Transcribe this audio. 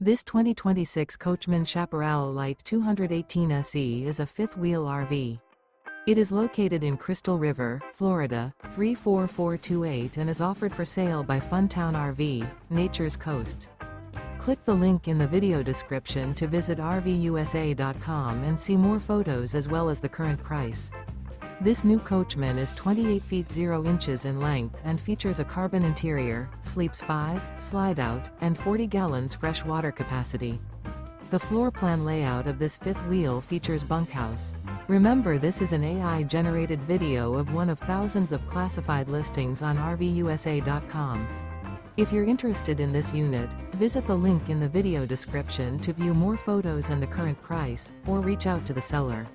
This 2026 Coachmen Chaparral Lite 218 SE is a fifth-wheel RV. It is located in Crystal River, Florida, 34428 and is offered for sale by Funtown RV, Nature's Coast. Click the link in the video description to visit RVUSA.com and see more photos as well as the current price. This new Coachmen is 28 feet 0 inches in length and features a carbon interior, sleeps 5, slide-out, and 40 gallons fresh water capacity. The floor plan layout of this fifth wheel features Bunkhouse. Remember, this is an AI-generated video of one of thousands of classified listings on RVUSA.com. If you're interested in this unit, visit the link in the video description to view more photos and the current price, or reach out to the seller.